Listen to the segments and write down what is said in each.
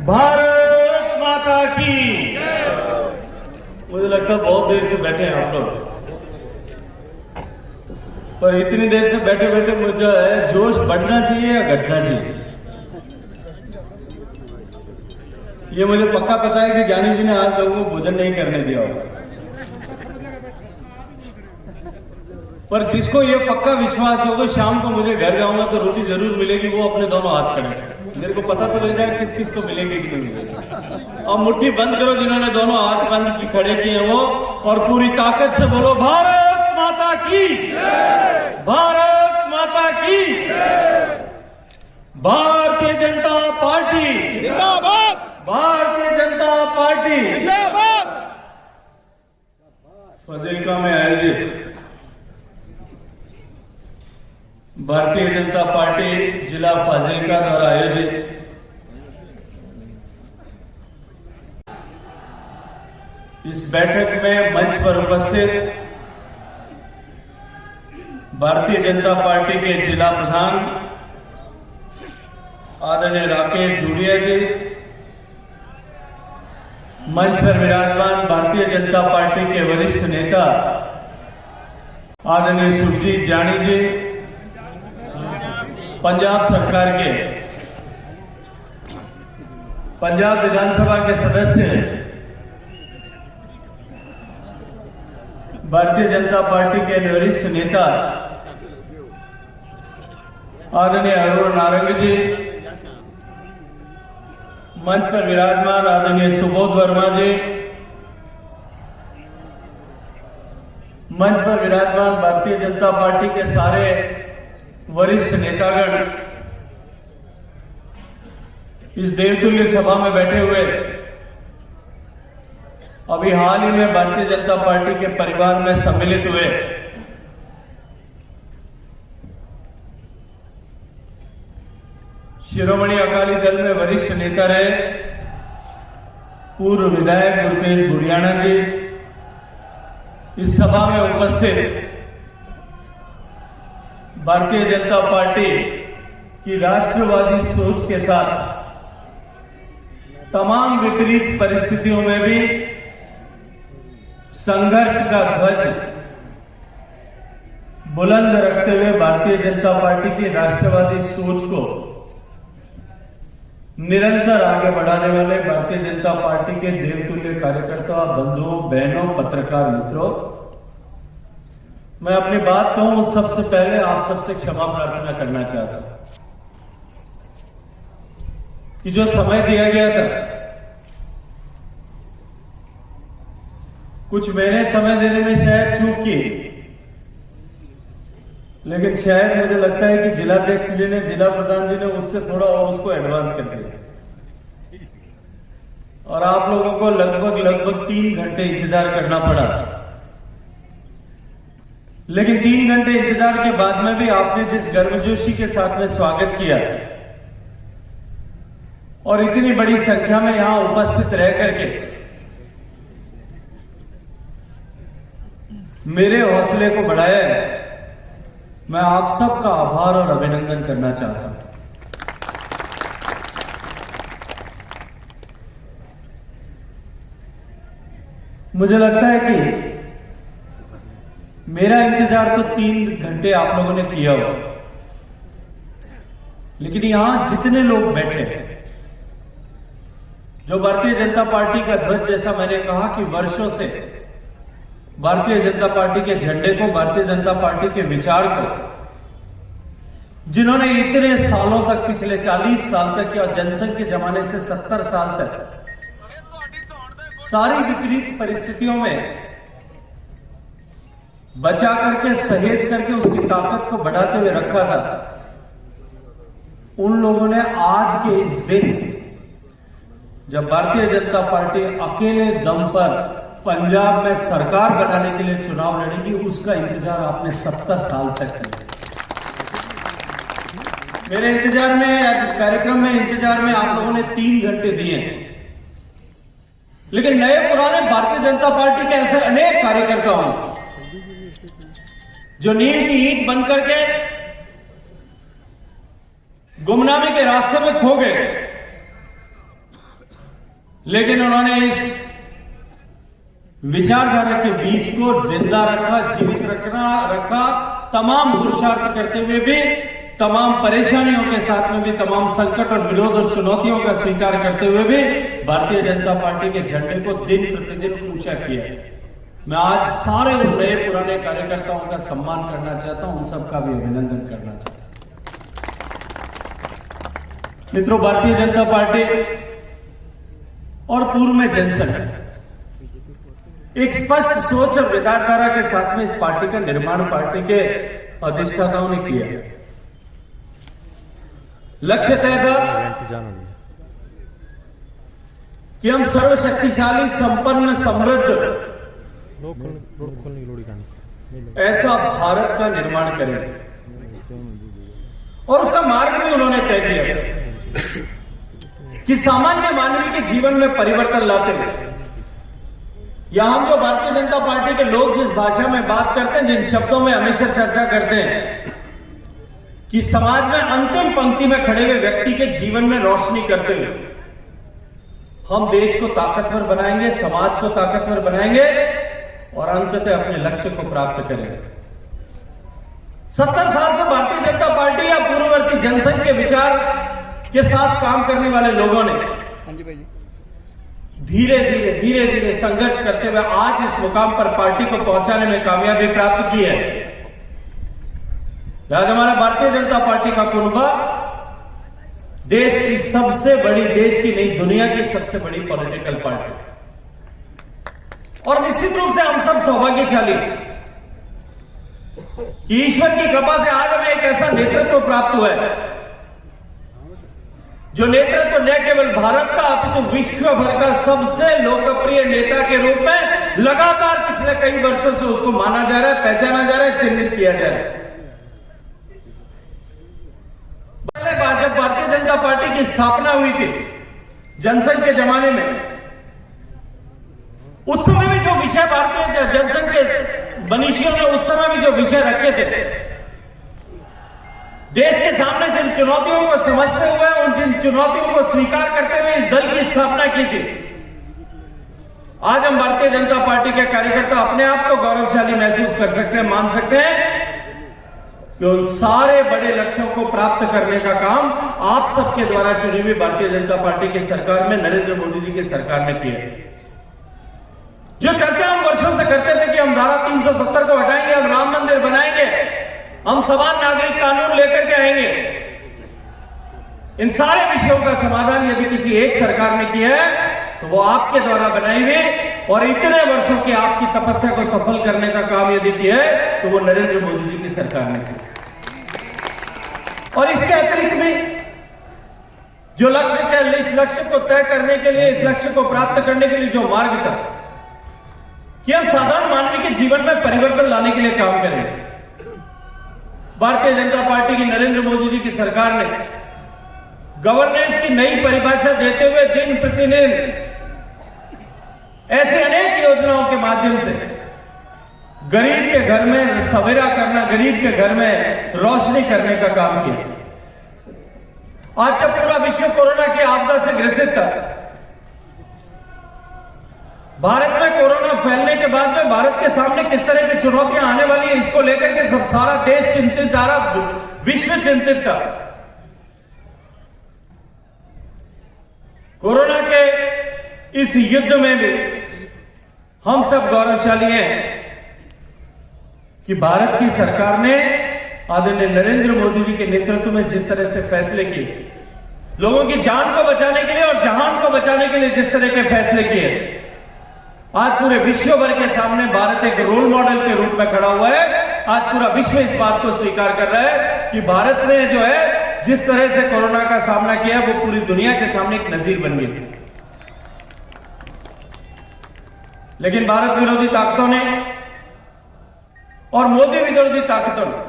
भारत माता की। मुझे लगता है बहुत देर से बैठे हैं आप लोग, पर इतनी देर से बैठे बैठे मुझे जोश बढ़ना चाहिए या घटना चाहिए, ये मुझे पक्का पता है कि ज्ञानी जी ने आज लोगों को भोजन नहीं करने दिया होगा, पर जिसको ये पक्का विश्वास होगा शाम को मुझे घर जाऊंगा तो रोटी जरूर मिलेगी, वो अपने दोनों हाथ खड़े। मेरे को पता तो लग जाए किस किस को मिलेगी कि नहीं मिलेगी। अब मुट्ठी बंद करो जिन्होंने दोनों हाथ बंद की खड़े किए वो, और पूरी ताकत से बोलो भारत माता की, भारत माता की। भारतीय जनता पार्टी जिंदाबाद, भारतीय जनता पार्टी जिंदाबाद। फाजिल्का में आयोजित भारतीय जनता पार्टी जिला फाजिल्का द्वारा आयोजित इस बैठक में मंच पर उपस्थित भारतीय जनता पार्टी के जिला प्रधान आदरणीय राकेश जूड़िया जी, मंच पर विराजमान भारतीय जनता पार्टी के वरिष्ठ नेता आदरणीय सुरजीत जानी जी, पंजाब सरकार के पंजाब विधानसभा के सदस्य, भारतीय जनता पार्टी के वरिष्ठ नेता आदरणीय अरुण नारंग जी, मंच पर विराजमान आदरणीय सुबोध वर्मा जी, मंच पर विराजमान भारतीय जनता पार्टी के सारे वरिष्ठ नेतागण, इस देवतुल्य सभा में बैठे हुए अभी हाल ही में भारतीय जनता पार्टी के परिवार में सम्मिलित हुए शिरोमणि अकाली दल में वरिष्ठ नेता रहे पूर्व विधायक गुरतेज बुढ़ियाना जी, इस सभा में उपस्थित भारतीय जनता पार्टी की राष्ट्रवादी सोच के साथ तमाम विपरीत परिस्थितियों में भी संघर्ष का ध्वज बुलंद रखते हुए भारतीय जनता पार्टी की राष्ट्रवादी सोच को निरंतर आगे बढ़ाने वाले भारतीय जनता पार्टी के देवतुल्य कार्यकर्ता, बंधुओं, बहनों, पत्रकार मित्रों, मैं अपनी बात कहूं सबसे पहले आप सबसे क्षमा प्रार्थना करना चाहता हूं कि जो समय दिया गया था, कुछ महीने समय देने में शायद चूक की, लेकिन शायद मुझे लगता है कि जिलाध्यक्ष जी ने, जिला प्रधान जी ने उससे थोड़ा और उसको एडवांस कर दिया और आप लोगों को लगभग 3 घंटे इंतजार करना पड़ा। लेकिन 3 घंटे इंतजार के बाद में भी आपने जिस गर्मजोशी के साथ में स्वागत किया और इतनी बड़ी संख्या में यहां उपस्थित रह करके मेरे हौसले को बढ़ाया है, मैं आप सबका आभार और अभिनंदन करना चाहता हूं। मुझे लगता है कि मेरा इंतजार तो 3 घंटे आप लोगों ने किया हो, लेकिन यहां जितने लोग बैठे हैं, जो भारतीय जनता पार्टी का ध्वज, जैसा मैंने कहा कि वर्षों से भारतीय जनता पार्टी के झंडे को, भारतीय जनता पार्टी के विचार को, जिन्होंने इतने सालों तक, पिछले 40 साल तक या जनसंघ के जमाने से 70 साल तक सारी विपरीत परिस्थितियों में बचा करके, सहेज करके उसकी ताकत को बढ़ाते हुए रखा था, उन लोगों ने आज के इस दिन, जब भारतीय जनता पार्टी अकेले दम पर पंजाब में सरकार बनाने के लिए चुनाव लड़ेगी, उसका इंतजार आपने 70 साल तक किया। मेरे इंतजार में, आज इस कार्यक्रम में इंतजार में आप लोगों ने 3 घंटे दिए, लेकिन नए पुराने भारतीय जनता पार्टी के ऐसे अनेक कार्यकर्ता हैं जो नींद की ईंट बन करके गुमनामी के रास्ते में खो गए, लेकिन उन्होंने इस विचारधारा के बीज को जिंदा रखा, जीवित रखा, तमाम पुरुषार्थ करते हुए भी, तमाम परेशानियों के साथ में भी, तमाम संकट और विरोध और चुनौतियों का स्वीकार करते हुए भी भारतीय जनता पार्टी के झंडे को दिन प्रतिदिन ऊंचा किया। मैं आज सारे नए पुराने कार्यकर्ताओं का सम्मान करना चाहता हूं, उन सबका भी अभिनंदन करना चाहता हूं। मित्रों, भारतीय जनता पार्टी और पूर्व में जनसंघ एक स्पष्ट सोच और विचारधारा के साथ में इस पार्टी का निर्माण पार्टी के अधिष्ठाताओं ने किया। लक्ष्य तय था कि हम सर्वशक्तिशाली, संपन्न, समृद्ध ऐसा भारत का निर्माण करेंगे और उसका मार्ग भी उन्होंने तय किया कि सामान्य मानवीय के जीवन में परिवर्तन लाते हुए, या हम जो भारतीय जनता पार्टी के लोग जिस भाषा में बात करते हैं, जिन शब्दों में हमेशा चर्चा करते हैं कि समाज में अंतिम पंक्ति में खड़े हुए व्यक्ति के जीवन में रोशनी करते हुए हम देश को ताकतवर बनाएंगे, समाज को ताकतवर बनाएंगे और अंततः अपने लक्ष्य को प्राप्त करेंगे। 70 साल से भारतीय जनता पार्टी या पूर्ववर्ती जनसंघ के विचार के साथ काम करने वाले लोगों ने धीरे धीरे संघर्ष करते हुए आज इस मुकाम पर पार्टी को पहुंचाने में कामयाबी प्राप्त की है। आज हमारा भारतीय जनता पार्टी का कुनबा देश की सबसे बड़ी, देश की नहीं दुनिया की सबसे बड़ी पॉलिटिकल पार्टी, और निश्चित रूप से हम सब सौभाग्यशाली कि ईश्वर की कृपा से आज हमें एक ऐसा नेतृत्व प्राप्त हुआ है जो नेतृत्व न केवल भारत का अपितु विश्व भर का सबसे लोकप्रिय नेता के रूप में लगातार पिछले कई वर्षों से उसको माना जा रहा है, पहचाना जा रहा है, चिन्हित किया जा रहा है। पहले बार जब भारतीय जनता पार्टी की स्थापना हुई थी जनसंघ के जमाने में, उस समय भी जो विषय भारतीय जनसंघ के मनीषियों ने उस समय भी जो विषय रखे थे, देश के सामने जिन चुनौतियों को समझते हुए, उन जिन चुनौतियों को स्वीकार करते हुए इस दल की स्थापना की थी, आज हम भारतीय जनता पार्टी के कार्यकर्ता अपने आप को गौरवशाली महसूस कर सकते हैं, मान सकते हैं कि उन सारे बड़े लक्ष्यों को प्राप्त करने का काम आप सबके द्वारा चुनी हुई भारतीय जनता पार्टी की सरकार में, नरेंद्र मोदी जी की सरकार ने किया। जो चर्चा हम वर्षों से करते थे कि हम धारा 370 को हटाएंगे, हम राम मंदिर बनाएंगे, हम समान नागरिक कानून लेकर के आएंगे, इन सारे विषयों का समाधान यदि किसी एक सरकार ने किया है तो वो आपके द्वारा बनाई हुई और इतने वर्षों की आपकी तपस्या को सफल करने का काम यदि किया है तो वो नरेंद्र मोदी जी की सरकार ने किया। और इसके अतिरिक्त भी जो लक्ष्य थे, इस लक्ष्य को तय करने के लिए, इस लक्ष्य को प्राप्त करने के लिए जो मार्ग था कि हम साधारण मानवीय के जीवन में परिवर्तन लाने के लिए काम करेंगे। भारतीय जनता पार्टी की, नरेंद्र मोदी जी की सरकार ने गवर्नेंस की नई परिभाषा देते हुए दिन प्रतिदिन ऐसे अनेक योजनाओं के माध्यम से गरीब के घर में सवेरा करना, गरीब के घर में रोशनी करने का काम किया। आज जब पूरा विश्व कोरोना की आपदा से ग्रसित था, भारत में कोरोना फैलने के बाद में भारत के सामने किस तरह की चुनौतियां आने वाली है, इसको लेकर के सब सारा देश चिंतित था, विश्व चिंतित था। कोरोना के इस युद्ध में भी हम सब गौरवशाली हैं कि भारत की सरकार ने आदरणीय नरेंद्र मोदी जी के नेतृत्व में जिस तरह से फैसले किए, लोगों की जान को बचाने के लिए और जहान को बचाने के लिए जिस तरह के फैसले किए, आज पूरे विश्व भर के सामने भारत एक रोल मॉडल के रूप में खड़ा हुआ है। आज पूरा विश्व इस बात को स्वीकार कर रहा है कि भारत ने जो है जिस तरह से कोरोना का सामना किया वो पूरी दुनिया के सामने एक नजीर बन गई। लेकिन भारत विरोधी ताकतों ने और मोदी विरोधी ताकतों ने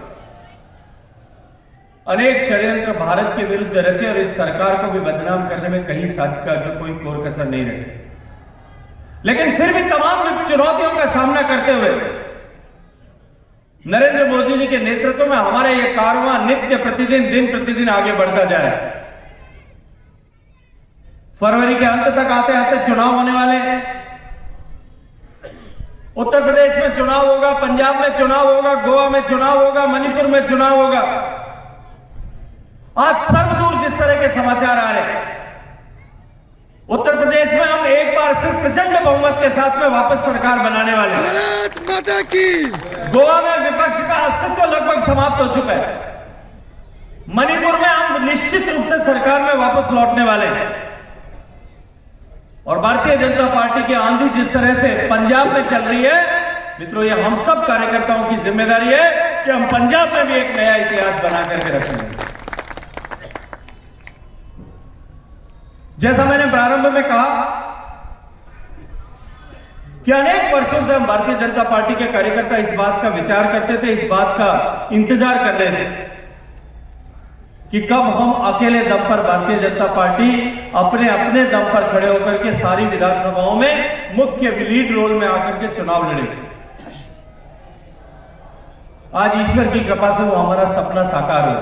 अनेक षड्यंत्र भारत के विरुद्ध रचे और इस सरकार को भी बदनाम करने में कहीं साथ का जो कोई कोर कसर नहीं रही। लेकिन फिर भी तमाम चुनौतियों का सामना करते हुए नरेंद्र मोदी जी के नेतृत्व में हमारा यह कारवां नित्य प्रतिदिन, दिन प्रतिदिन आगे बढ़ता जा रहा है। फरवरी के अंत तक आते आते चुनाव होने वाले हैं। उत्तर प्रदेश में चुनाव होगा, पंजाब में चुनाव होगा, गोवा में चुनाव होगा, मणिपुर में चुनाव होगा। आज सर्वदूर जिस तरह के समाचार आ रहे हैं, उत्तर प्रदेश में हम एक बार फिर प्रचंड बहुमत के साथ में वापस सरकार बनाने वाले हैं। भारत माता की। गोवा में विपक्ष का अस्तित्व लगभग समाप्त हो चुका है। मणिपुर में हम निश्चित रूप से सरकार में वापस लौटने वाले हैं। और भारतीय जनता पार्टी की आंधी जिस तरह से पंजाब में चल रही है, मित्रों, ये हम सब कार्यकर्ताओं की जिम्मेदारी है कि हम पंजाब में भी एक नया इतिहास बना करके रखेंगे। जैसा मैंने प्रारंभ में कहा कि अनेक वर्षों से हम भारतीय जनता पार्टी के कार्यकर्ता इस बात का विचार करते थे, इस बात का इंतजार कर रहे थे कि कब हम अकेले दम पर भारतीय जनता पार्टी अपने अपने दम पर खड़े होकर के सारी विधानसभाओं में मुख्य लीड रोल में आकर के चुनाव लड़ेंगे। आज ईश्वर की कृपा से वो हमारा सपना साकार हुआ।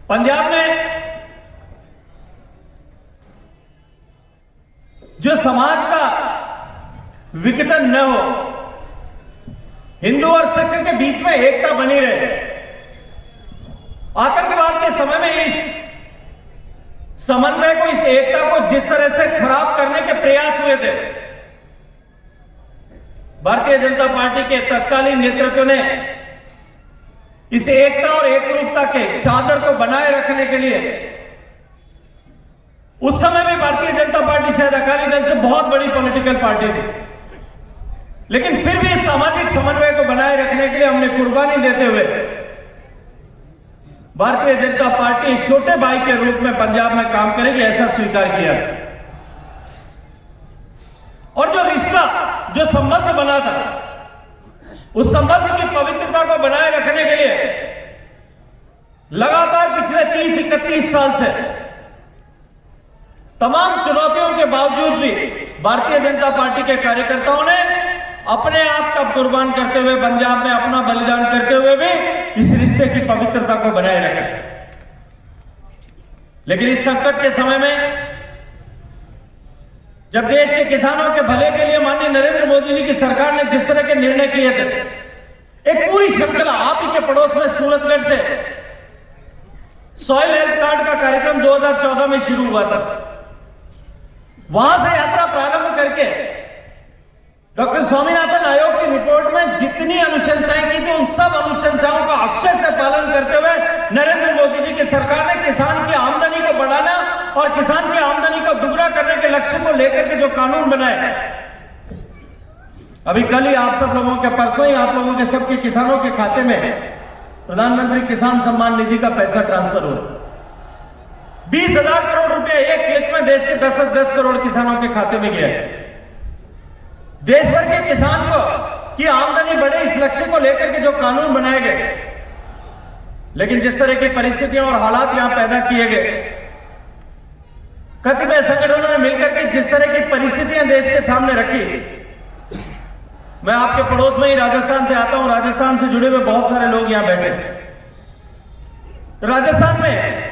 पंजाब में जो समाज का विघटन न हो, हिंदू और सिख के बीच में एकता बनी रहे। आतंकवाद के समय में इस समन्वय को, इस एकता को जिस तरह से खराब करने के प्रयास हुए थे, भारतीय जनता पार्टी के तत्कालीन नेतृत्व ने इस एकता और एकरूपता के चादर को बनाए रखने के लिए उस समय में भारतीय जनता पार्टी शायद अकाली दल से बहुत बड़ी पॉलिटिकल पार्टी थी, लेकिन फिर भी इस सामाजिक समन्वय को बनाए रखने के लिए हमने कुर्बानी देते हुए भारतीय जनता पार्टी एक छोटे भाई के रूप में पंजाब में काम करेगी, ऐसा स्वीकार किया। और जो रिश्ता, जो संबंध बना था, उस संबंध की पवित्रता को बनाए रखने के लिए लगातार पिछले 30-31 साल से तमाम चुनौतियों के बावजूद भी भारतीय जनता पार्टी के कार्यकर्ताओं ने अपने आप का कुर्बान करते हुए, पंजाब में अपना बलिदान करते हुए भी इस रिश्ते की पवित्रता को बनाए रखा। लेकिन इस संकट के समय में जब देश के किसानों के भले के लिए माननीय नरेंद्र मोदी जी की सरकार ने जिस तरह के निर्णय किए थे, एक पूरी श्रृंखला आप ही के पड़ोस में सूरतगढ़ से सॉइल हेल्थ कार्ड का कार्यक्रम 2014 में शुरू हुआ था। वहां से यात्रा प्रारंभ करके डॉक्टर स्वामीनाथन आयोग की रिपोर्ट में जितनी अनुशंसाएं की थी, उन सब अनुशंसाओं का अक्षर से पालन करते हुए नरेंद्र मोदी जी की सरकार ने किसान की आमदनी को बढ़ाना और किसान की आमदनी को दुगना करने के लक्ष्य को लेकर के जो कानून बनाए, अभी कल ही आप सब लोगों के, परसों ही आप लोगों के सबके किसानों के खाते में प्रधानमंत्री किसान सम्मान निधि का पैसा ट्रांसफर हो रहा है। 20,000 करोड़ रुपए एक क्लिक में देश के 10 करोड़ किसानों के खाते में गया है। देश भर के किसान को की आमदनी बढ़े, इस लक्ष्य को लेकर के जो कानून बनाए गए, लेकिन जिस तरह की परिस्थितियां और हालात यहां पैदा किए गए, कतिपय संगठनों ने मिलकर के जिस तरह की परिस्थितियां देश के सामने रखी। मैं आपके पड़ोस में ही राजस्थान से आता हूं, राजस्थान से जुड़े हुए बहुत सारे लोग यहां बैठे। राजस्थान में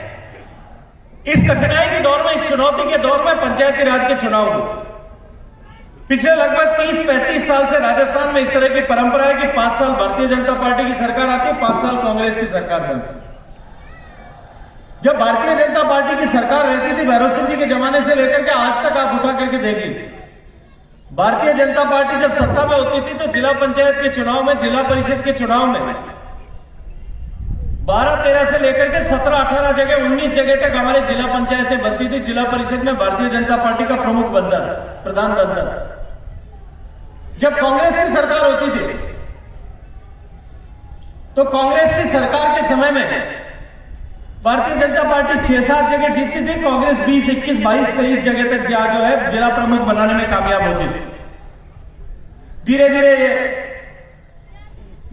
इस कठिनाई के दौर में, इस चुनौती के दौर में पंचायती राज के चुनाव हुए। पिछले लगभग 30-35 साल से राजस्थान में इस तरह की परंपरा है कि 5 साल भारतीय जनता पार्टी की सरकार आती है, 5 साल कांग्रेस की सरकार बनती। जब भारतीय जनता पार्टी की सरकार रहती थी, भैरव सिंह जी के जमाने से लेकर के आज तक आप उठा करके देखिए, भारतीय जनता पार्टी जब सत्ता में होती थी तो जिला पंचायत के चुनाव में, जिला परिषद के चुनाव में 12-13 से लेकर के 17-18 जगह, 19 जगह तक हमारे जिला पंचायतें बनती थी। जिला परिषद में भारतीय जनता पार्टी का प्रमुख बनता था, प्रधान बनता था। जब कांग्रेस की सरकार होती थी तो कांग्रेस की सरकार के समय में भारतीय जनता पार्टी 6-7 जगह जीतती थी, कांग्रेस 20, 21, 22, 23 जगह तक जो है जिला प्रमुख बनाने में कामयाब होती थी। धीरे धीरे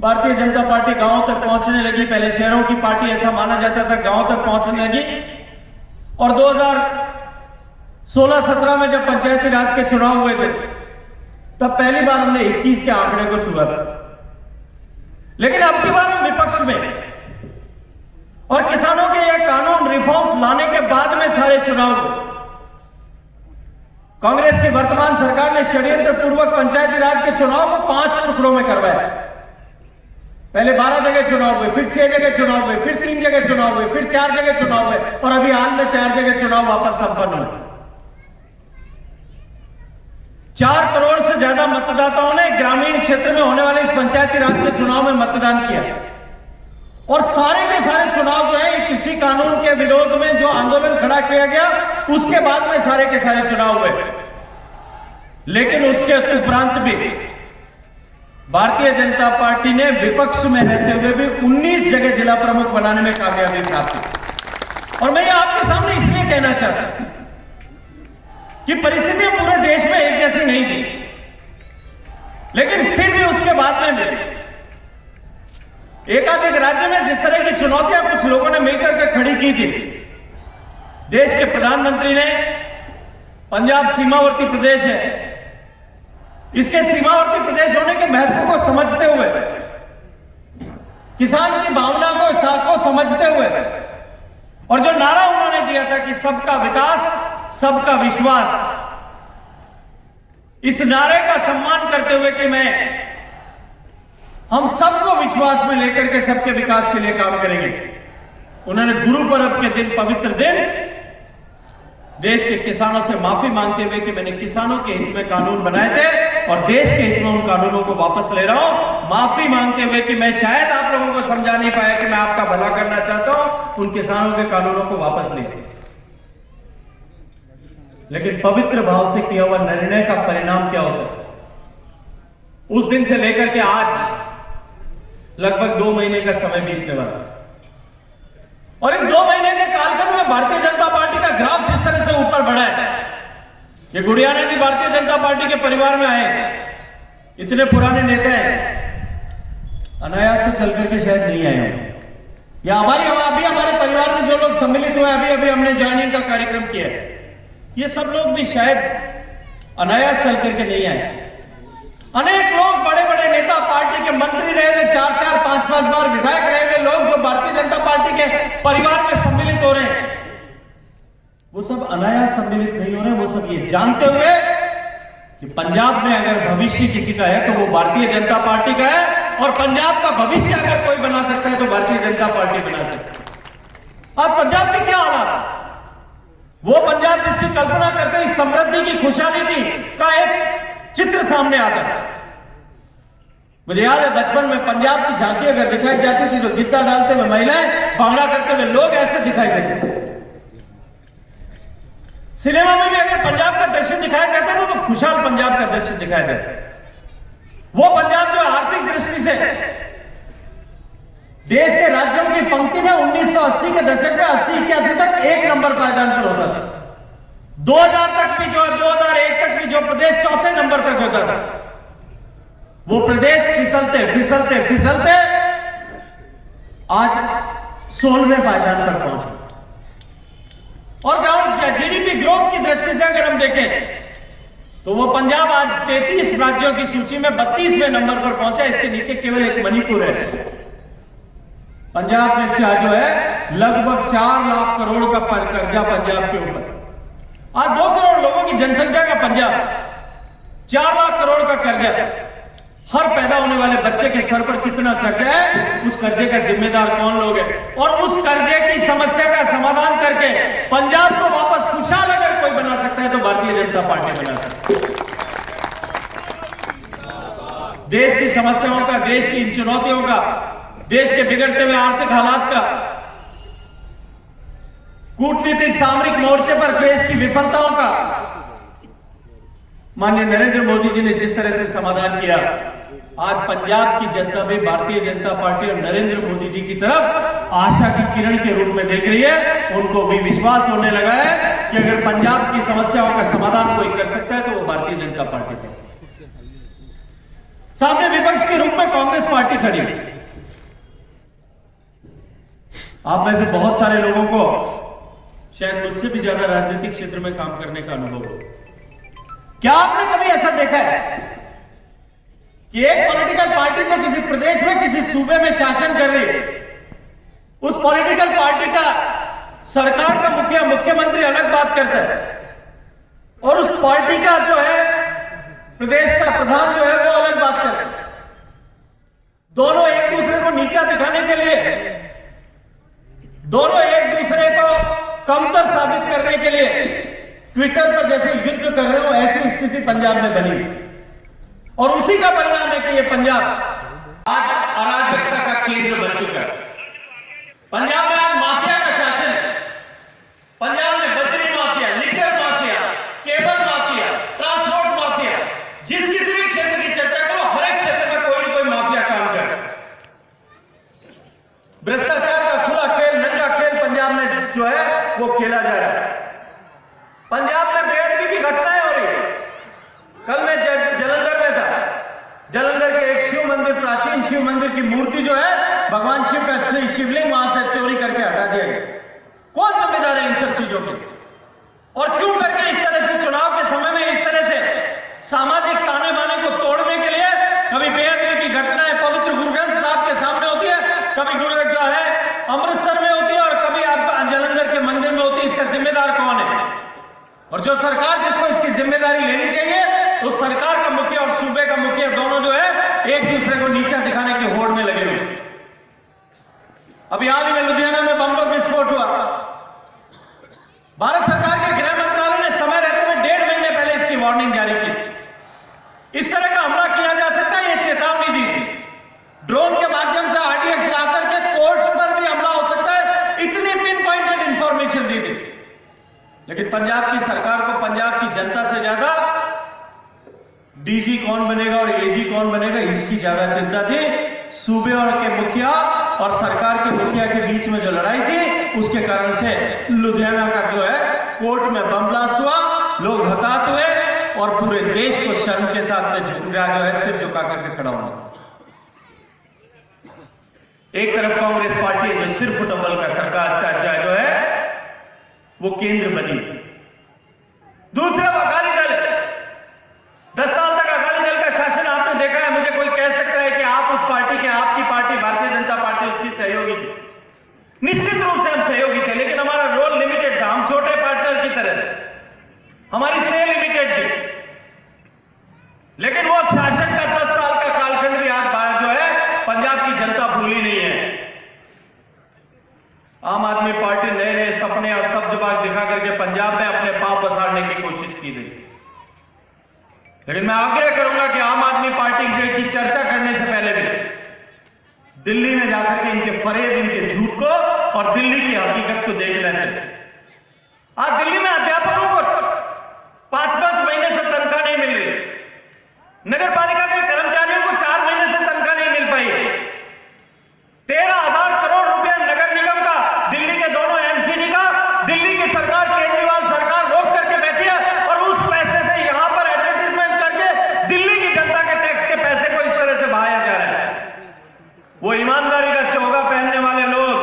भारतीय जनता पार्टी गांवों तक पहुंचने लगी। पहले शहरों की पार्टी ऐसा माना जाता था, गांवों तक पहुंचने लगी। और 2016-17 में जब पंचायती राज के चुनाव हुए थे, तब पहली बार हमने 21 के आंकड़े को छुआ था। लेकिन अब की बार हम विपक्ष में, और किसानों के ये कानून रिफॉर्म्स लाने के बाद में सारे चुनाव कांग्रेस की वर्तमान सरकार ने षड्यंत्र पूर्वक पंचायती राज के चुनाव को 5 टुकड़ों में करवाया। पहले 12 जगह चुनाव हुए, फिर 6 जगह चुनाव हुए, फिर 3 जगह चुनाव हुए, फिर 4 जगह चुनाव हुए और अभी हाल में 4 जगह चुनाव वापस संपन्न हुए। 4 करोड़ से ज्यादा मतदाताओं ने ग्रामीण क्षेत्र में होने वाले इस पंचायती राज के चुनाव में मतदान किया और सारे के सारे चुनाव जो है कृषि कानून के विरोध में जो आंदोलन खड़ा किया गया उसके बाद में सारे के सारे चुनाव हुए। लेकिन उसके उपरांत भी भारतीय जनता पार्टी ने विपक्ष में रहते हुए भी 19 जगह जिला प्रमुख बनाने में कामयाबी प्राप्त की। और मैं ये आपके सामने इसलिए कहना चाहता हूं कि परिस्थितियां पूरे देश में एक जैसी नहीं थी, लेकिन फिर भी उसके बाद में भी एकाधिक राज्य में जिस तरह की चुनौतियां कुछ लोगों ने मिलकर के खड़ी की थी, देश के प्रधानमंत्री ने पंजाब सीमावर्ती प्रदेश है, इसके सीमावर्ती प्रदेश होने के महत्व को समझते हुए, किसान की भावना को समझते हुए और जो नारा उन्होंने दिया था कि सबका विकास सबका विश्वास, इस नारे का सम्मान करते हुए कि हम सबको विश्वास में लेकर के सबके विकास के लिए काम करेंगे, उन्होंने गुरु पर्व के दिन, पवित्र दिन, देश के किसानों से माफी मांगते हुए कि मैंने किसानों के हित में कानून बनाए थे और देश के हित में उन कानूनों को वापस ले रहा हूं, माफी मांगते हुए कि मैं शायद आप लोगों को समझा नहीं पाया कि मैं आपका भला करना चाहता हूं, उन किसानों के कानूनों को वापस ले। लेकिन पवित्र भाव से किया हुआ निर्णय का परिणाम क्या होता है? उस दिन से लेकर के आज लगभग 2 महीने का समय बीतने वाला और इस 2 महीने के कालखंड में भारतीय जनता पार्टी का ग्राफ जिस तरह से ऊपर बढ़ा है, ये गुड़ियाना जी भारतीय जनता पार्टी के परिवार में आए, इतने पुराने नेता हैं, अनायास तो चल करके शायद नहीं आए हों, या अभी हमारे परिवार में जो लोग सम्मिलित हुए, अभी हमने ज्वाइनिंग का कार्यक्रम किया है, ये सब लोग भी शायद अनायास चल करके नहीं आए। अनेक लोग बड़े बड़े नेता, पार्टी के मंत्री रहे हुए, 4-4, 5-5 बार विधायक रहे हुए लोग जो भारतीय जनता पार्टी के परिवार में सम्मिलित हो रहे हैं, वो सब अनायास सम्मिलित नहीं हो रहे। वो सब ये जानते हुए कि पंजाब में अगर भविष्य किसी का है तो वो भारतीय जनता पार्टी का है और पंजाब का भविष्य अगर कोई बना सकता है तो भारतीय जनता पार्टी बना सकती है। अब पंजाब की क्या हालत, वो पंजाब जिसकी कल्पना करते ही समृद्धि की, खुशहाली की का एक चित्र सामने आता है। मुझे याद है बचपन में पंजाब की झांकी अगर दिखाई जाती थी तो गिद्दा डालते हुए महिलाएं, भांगड़ा करते हुए लोग ऐसे दिखाई देते थे। सिनेमा में भी अगर पंजाब का दृश्य दिखाया जाता था तो खुशहाल पंजाब का दृश्य दिखाया जाता। वो पंजाब जो आर्थिक दृष्टि से देश के राज्यों की पंक्ति में 1980 के दशक में 80-81 तक 1 नंबर पायदान पर होता था। 2000 तक भी जो 2001 तक भी जो प्रदेश 4थे नंबर तक होता था, वो प्रदेश फिसलते फिसलते फिसलते आज 16वें पायदान पर पहुंचे। और जीडीपी ग्रोथ की दृष्टि से अगर हम देखें तो वो पंजाब आज 33 राज्यों की सूची में 32वें नंबर पर पहुंचा। इसके नीचे केवल एक मणिपुर है। पंजाब में जो है लगभग 4 लाख करोड़ का कर्जा पंजाब के ऊपर। आज 2 करोड़ लोगों की जनसंख्या का पंजाब, 4 लाख करोड़ का कर्जा। हर पैदा होने वाले बच्चे के सर पर कितना कर्जा है, उस कर्जे का जिम्मेदार कौन लोग हैं, और उस कर्जे की समस्या का समाधान करके पंजाब को वापस खुशहाल अगर कोई बना सकता है तो भारतीय जनता पार्टी बना सकती है। देश की समस्याओं का, देश की इन चुनौतियों का, देश के बिगड़ते हुए आर्थिक हालात का, कूटनीतिक सामरिक मोर्चे पर देश की विफलताओं का माननीय नरेंद्र मोदी जी ने जिस तरह से समाधान किया, आज पंजाब की जनता भी भारतीय जनता पार्टी और नरेंद्र मोदी जी की तरफ आशा की किरण के रूप में देख रही है। उनको भी विश्वास होने लगा है कि अगर पंजाब की समस्याओं का समाधान कोई कर सकता है तो वो भारतीय जनता पार्टी कर सकती है। सामने विपक्ष के रूप में कांग्रेस पार्टी खड़ी है। आप में से बहुत सारे लोगों को शायद मुझसे भी ज्यादा राजनीतिक क्षेत्र में काम करने का अनुभव हो। क्या आपने कभी ऐसा देखा है कि एक पॉलिटिकल पार्टी जो किसी प्रदेश में, किसी सूबे में शासन कर रही है, उस पॉलिटिकल पार्टी का सरकार का मुखिया मुख्यमंत्री अलग बात करता है और उस पार्टी का जो है प्रदेश का प्रधान जो है वो अलग बात करता है। दोनों एक दूसरे को नीचा दिखाने के लिए, दोनों एक दूसरे को कमतर साबित करने के लिए ट्विटर पर जैसे युद्ध कर रहे हो, ऐसी स्थिति पंजाब में बनी और उसी का परिणाम है कि ये पंजाब आज अराजकता का केंद्र बन चुका है। पंजाब में आज माफिया का शासन है। पंजाब में बजरी mafia, liquor mafia, cable mafia, transport mafia, जिस किसी भी क्षेत्र की चर्चा करो, हर एक क्षेत्र में कोई ना कोई माफिया काम कर रहा है। भ्रष्टाचार का खुला खेल, नंगा खेल पंजाब में जो है वो खेला जा रहा है। पंजाब में बेअदबी की घटनाएं हो रही है। कल मैं जलंधर में था। जलंधर के एक शिव मंदिर, प्राचीन शिव मंदिर की मूर्ति जो है भगवान शिव का शिवलिंग वहां से चोरी करके हटा दिया गया। कौन जिम्मेदार है इन सब चीजों के? और क्यों करके इस तरह से चुनाव के समय में इस तरह से सामाजिक ताने बाने को तोड़ने के लिए कभी बेअदबी की घटनाएं पवित्र गुरु ग्रंथ साहब के सामने होती है, कभी गुरु जो है अमृतसर में होती है और कभी आप जलंधर के मंदिर में होती है। इसका जिम्मेदार कौन है? और जो सरकार जिसको इसकी जिम्मेदारी लेनी चाहिए, उस सरकार का मुखिया और सूबे का मुखिया दोनों जो है एक दूसरे को नीचा दिखाने की होड़ में लगे हुए। अभी हाल ही में लुधियाना में बम का विस्फोट हुआ। भारत सरकार के गृह मंत्रालय ने समय रहते हुए 1.5 महीने पहले इसकी वार्निंग जारी की। इस तरह का हमला किया जा सकता है, यह चेतावनी दी थी। ड्रोन के माध्यम से RTX लाकर के कोर्ट्स पर भी हमला हो सकता है, इतनी पिन पॉइंटेड इंफॉर्मेशन दी थी। लेकिन पंजाब की सरकार को पंजाब की जनता से ज्यादा DG कौन बनेगा और AG कौन बनेगा इसकी ज्यादा चिंता थी। सूबे और के मुखिया और सरकार के मुखिया के बीच में जो लड़ाई थी, उसके कारण से लुधियाना का जो है कोर्ट में बम ब्लास्ट हुआ, लोग हताहत हुए और पूरे देश को शर्म के साथ में झुका जो है सिर झुका करके खड़ा होना। एक तरफ कांग्रेस पार्टी है जो सिर्फ डबल का सरकार जो है वो केंद्र बनी, दूसरा अकाली दल। 10 साल तक अकाली दल का शासन आपने देखा है। मुझे कोई कह सकता है कि आप उस पार्टी के, आपकी पार्टी भारतीय जनता पार्टी उसकी सहयोगी थी। निश्चित रूप से हम सहयोगी थे, लेकिन हमारा रोल लिमिटेड था। हम छोटे पार्टनर की तरह, हमारी सेल लिमिटेड थी। लेकिन वो शासन का 10 साल का कालखंड भी आज जो है पंजाब की जनता भूली नहीं है। आम आदमी पार्टी नए नए सपने और सब्ज बाग दिखा करके पंजाब में अपने पांव पसारने की कोशिश की रही। लेकिन मैं आग्रह करूंगा कि आम आदमी पार्टी की चर्चा करने से पहले भी दिल्ली में जाकर के इनके फरेब, इनके झूठ को और दिल्ली की हकीकत को देखना चाहिए। आज दिल्ली में अध्यापकों को 5-5 महीने से तनख्वाह नहीं मिल रही। नगर पालिका के कर्मचारियों को 4 महीने से तनख्वाह नहीं मिल पाई। 13,000 करोड़ रुपया नगर निगम का, दिल्ली के दोनों MCD का, दिल्ली की सरकार, केजरीवाल सरकार रोक करके बैठी है और उस पैसे से यहां पर एडवर्टीजमेंट करके दिल्ली की जनता के टैक्स के पैसे को इस तरह से बहाया जा रहा है। वो ईमानदारी का चौगा पहनने वाले लोग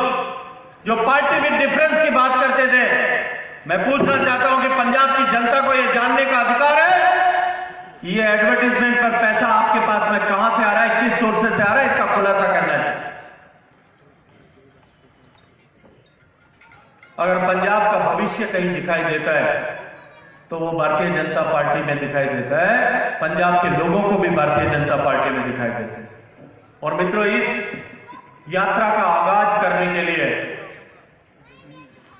जो पार्टी विद डिफरेंस की बात करते थे, मैं पूछना चाहता हूं कि पंजाब की जनता को यह जानने का अधिकार है कि ये एडवर्टीजमेंट पर पैसा आपके पास में कहां से आ रहा है, किस सोर्स से आ रहा है, इसका खुलासा करना चाहिए। अगर पंजाब का भविष्य कहीं दिखाई देता है तो वो भारतीय जनता पार्टी में दिखाई देता है। पंजाब के लोगों को भी भारतीय जनता पार्टी में दिखाई देता है। और मित्रों, इस यात्रा का आगाज करने के लिए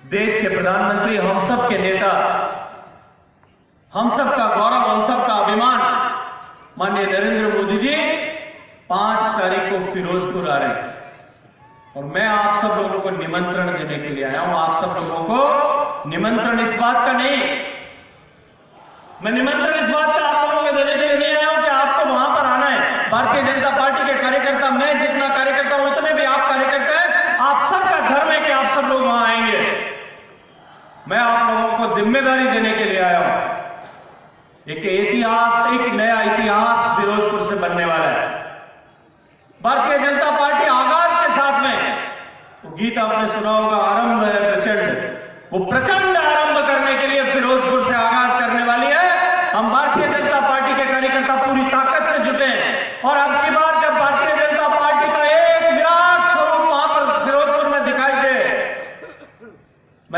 देश के प्रधानमंत्री, हम सब के नेता, हम सब का गौरव, हम सब का अभिमान माननीय नरेंद्र मोदी जी 5 तारीख को फिरोजपुर आ रहे हैं। और मैं आप सब लोगों को निमंत्रण देने के लिए आया हूं। आप सब लोगों को निमंत्रण इस बात का नहीं, मैं निमंत्रण इस बात का आप लोगों को देने के लिए नहीं आया हूं कि आपको वहां पर आना है। भारतीय जनता पार्टी के कार्यकर्ता, मैं जितना कार्यकर्ता हूं उतने भी आप कार्यकर्ता हैं। आप सबका धर्म है कि आप सब लोग वहां आएंगे। मैं आप लोगों को जिम्मेदारी देने के लिए आया हूं। एक इतिहास, एक नया इतिहास फिरोजपुर से बनने वाला है। भारतीय जनता पार्टी आगाज के साथ में, वो गीत आपने सुना होगा, आरंभ है प्रचंड, वो प्रचंड आरंभ करने के लिए फिरोजपुर से आगाज करने वाली है। हम भारतीय जनता पार्टी के कार्यकर्ता पूरी ताकत से जुटे हैं और अब की बार जब भारतीय जनता पार्टी का एक विराट स्वरूप वहां पर फिरोजपुर में दिखाई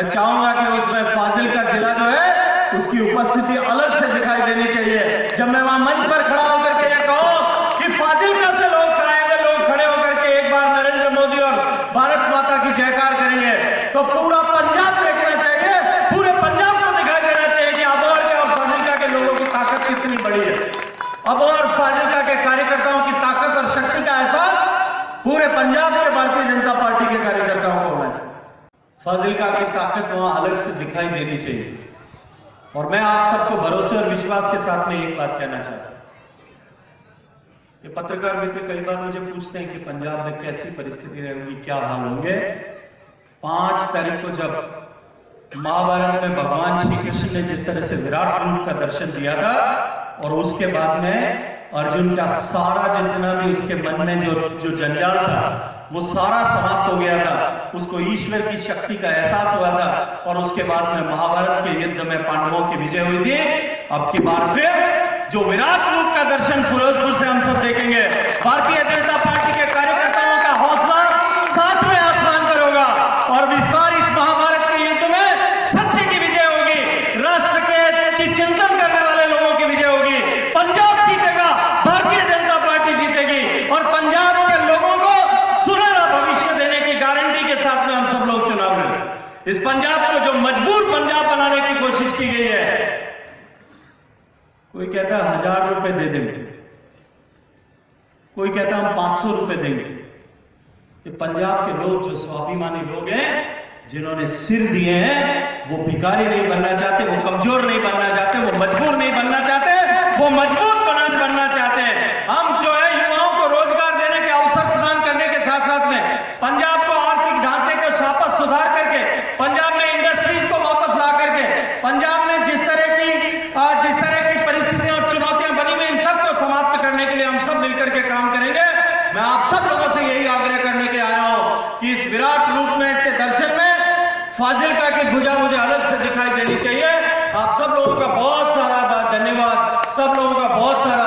मैं चाहूंगा कि उसमें फाजिल का जिला जो है उसकी उपस्थिति अलग से दिखाई देनी चाहिए। जब मैं वहां मंच पर खड़ा होकर के ये कहूं कि फाजिलका से लोग आएंगे, लोग खड़े होकर के एक बार नरेंद्र मोदी और भारत माता की जयकार करेंगे, तो पूरा पंजाब देखना चाहिए, पूरे पंजाब को दिखाई देना चाहिए कि अबोहर के और फाजिलका के लोगों की ताकत कितनी बड़ी है। अबोहर फाजिलका के कार्यकर्ताओं की ताकत और शक्ति का एहसास पूरे पंजाब के भारतीय जनता पार्टी के कार्यकर्ताओं को होना चाहिए। फाजिलका की ताकत वहां अलग से दिखाई देनी चाहिए। और मैं आप सबको भरोसे और विश्वास के साथ में एक बात कहना चाहता हूं। ये पत्रकार मित्र कई बार मुझे पूछते हैं कि पंजाब में कैसी परिस्थिति रहेगी, क्या हाल होंगे। 5 तारीख को जब महाभारत में भगवान श्री कृष्ण ने जिस तरह से विराट रूप का दर्शन दिया था और उसके बाद में अर्जुन का सारा जितना भी उसके मन में जो जंजाल था वो सारा समाप्त हो गया था, उसको ईश्वर की शक्ति का एहसास हुआ था और उसके बाद में महाभारत के युद्ध में पांडवों की विजय हुई थी। अब की बार फिर जो विराट रूप का दर्शन फिरोजपुर से हम सब देखेंगे। भारतीय जनता पार्टी के कार्यकर्ताओं का हौसला 7वें आसमान पर होगा और इस बार इस महाभारत के युद्ध में सत्य की विजय होगी, राष्ट्र की चिंतन करने वाले लोगों की विजय होगी। पंजाब जीतेगा, भारतीय जनता पार्टी जीतेगी और पंजाब के लोगों को सुनहरा भविष्य देने की गारंटी के साथ में हम सब लोग चुनाव लड़ेंगे। इस पंजाब को जो मजबूर पंजाब बनाने की कोशिश की गई है, कोई कहता है 1000 रुपए दे देंगे, कोई कहता है हम 500 रुपए देंगे। ये पंजाब के लोग जो स्वाभिमानी लोग हैं, जिन्होंने सिर दिए हैं, वो भिखारी नहीं बनना चाहते, वो कमजोर नहीं बनना चाहते, वो मजबूर नहीं बनना चाहते, वो मजबूत बनना चाहते हैं। हम जो है युवाओं को रोजगार देने के अवसर प्रदान करने के साथ साथ में पंजाब को आर्थिक ढांचे को वापस सुधार करके, पंजाब में इंडस्ट्रीज को वापस ला करके, पंजाब में जिस तरह की परिस्थितियां और चुनौतियां बनी हुई, इन सबको समाप्त करने के लिए हम सब मिलकर के काम करेंगे। मैं आप सब लोगों से यही आग्रह करने के आया हूं कि इस विराट रूप में के दर्शन में फाजिलका की भुजा मुझे अलग से दिखाई देनी चाहिए। आप सब लोगों का बहुत सारा धन्यवाद, सब लोगों का बहुत सारा